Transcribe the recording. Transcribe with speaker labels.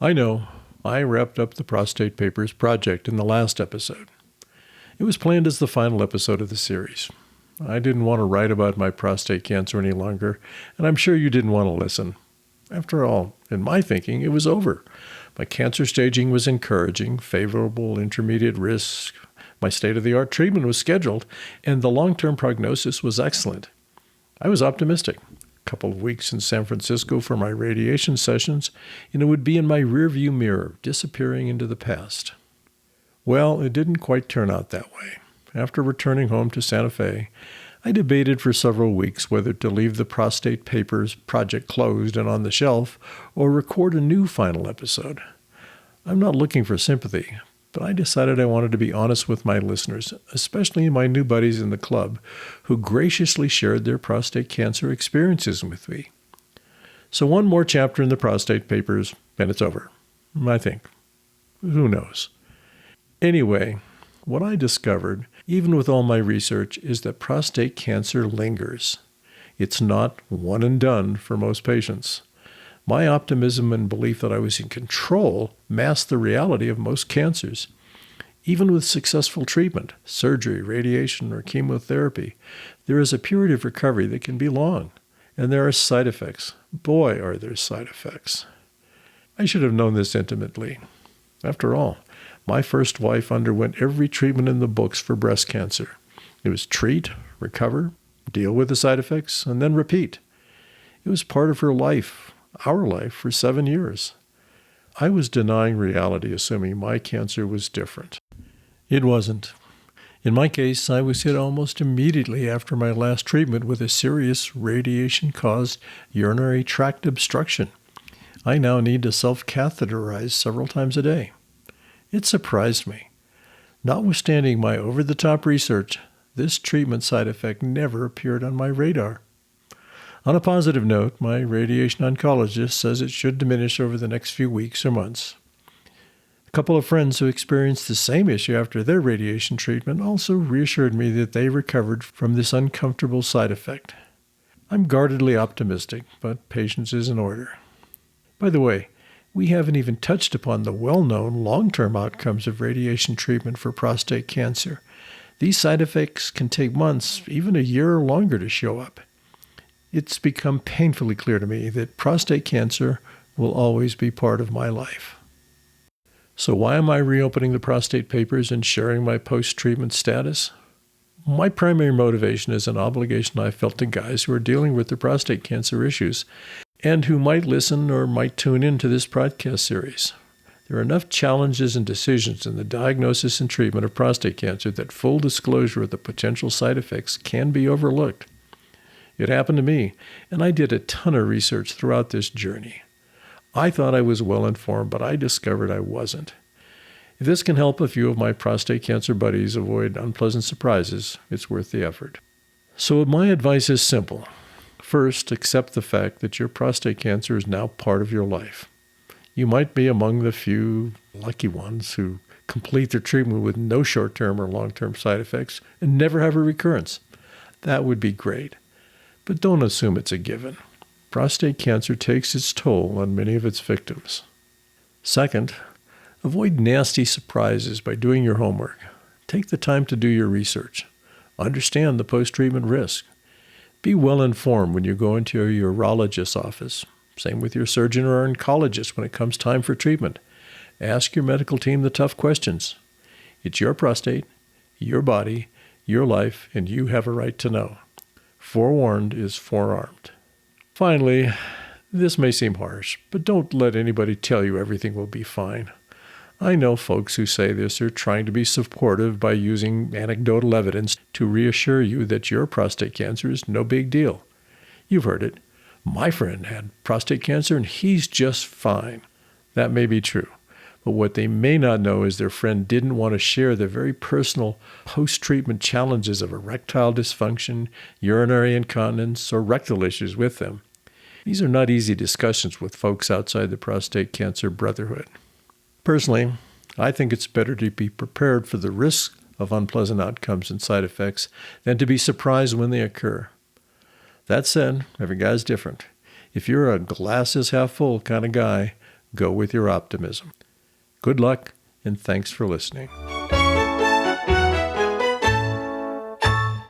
Speaker 1: I know. I wrapped up the Prostate Papers project in the last episode. It was planned as the final episode of the series. I didn't want to write about my prostate cancer any longer, and I'm sure you didn't want to listen. After all, in my thinking, it was over. My cancer staging was encouraging, favorable intermediate risk. My state-of-the-art treatment was scheduled, and the long-term prognosis was excellent. I was optimistic. A couple of weeks in San Francisco for my radiation sessions, and it would be in my rearview mirror, disappearing into the past. Well, it didn't quite turn out that way. After returning home to Santa Fe, I debated for several weeks whether to leave the Prostate Papers project closed and on the shelf or record a new final episode. I'm not looking for sympathy, but I decided I wanted to be honest with my listeners, especially my new buddies in the club, who graciously shared their prostate cancer experiences with me. So one more chapter in the Prostate Papers, and it's over. I think. Who knows? Anyway, what I discovered, even with all my research, is that prostate cancer lingers. It's not one and done for most patients. My optimism and belief that I was in control masked the reality of most cancers. Even with successful treatment, surgery, radiation, or chemotherapy, there is a period of recovery that can be long, and there are side effects. Boy, are there side effects. I should have known this intimately. After all, my first wife underwent every treatment in the books for breast cancer. It was treat, recover, deal with the side effects, and then repeat. It was part of her life, our life, for 7 years. I was denying reality, assuming my cancer was different. It wasn't. In my case, I was hit almost immediately after my last treatment with a serious radiation-caused urinary tract obstruction. I now need to self-catheterize several times a day. It surprised me. Notwithstanding my over-the-top research, this treatment side effect never appeared on my radar. On a positive note, my radiation oncologist says it should diminish over the next few weeks or months. A couple of friends who experienced the same issue after their radiation treatment also reassured me that they recovered from this uncomfortable side effect. I'm guardedly optimistic, but patience is in order. By the way, we haven't even touched upon the well-known long-term outcomes of radiation treatment for prostate cancer. These side effects can take months, even a year or longer to show up. It's become painfully clear to me that prostate cancer will always be part of my life. So why am I reopening the Prostate Papers and sharing my post-treatment status? My primary motivation is an obligation I felt to guys who are dealing with their prostate cancer issues and who might listen or might tune into this podcast series. There are enough challenges and decisions in the diagnosis and treatment of prostate cancer that full disclosure of the potential side effects can be overlooked. It happened to me, and I did a ton of research throughout this journey. I thought I was well informed, but I discovered I wasn't. If this can help a few of my prostate cancer buddies avoid unpleasant surprises, it's worth the effort. So my advice is simple. First, accept the fact that your prostate cancer is now part of your life. You might be among the few lucky ones who complete their treatment with no short-term or long-term side effects and never have a recurrence. That would be great. But don't assume it's a given. Prostate cancer takes its toll on many of its victims. Second, avoid nasty surprises by doing your homework. Take the time to do your research. Understand the post-treatment risk. Be well informed when you go into your urologist's office. Same with your surgeon or oncologist when it comes time for treatment. Ask your medical team the tough questions. It's your prostate, your body, your life, and you have a right to know. Forewarned is forearmed. Finally, this may seem harsh, but don't let anybody tell you everything will be fine. I know folks who say this are trying to be supportive by using anecdotal evidence to reassure you that your prostate cancer is no big deal. You've heard it. My friend had prostate cancer and he's just fine. That may be true. But what they may not know is their friend didn't want to share the very personal post-treatment challenges of erectile dysfunction, urinary incontinence, or rectal issues with them. These are not easy discussions with folks outside the prostate cancer brotherhood. Personally, I think it's better to be prepared for the risks of unpleasant outcomes and side effects than to be surprised when they occur. That said, every guy's different. If you're a glass is half full kind of guy, Go with your optimism. Good luck, and thanks for listening.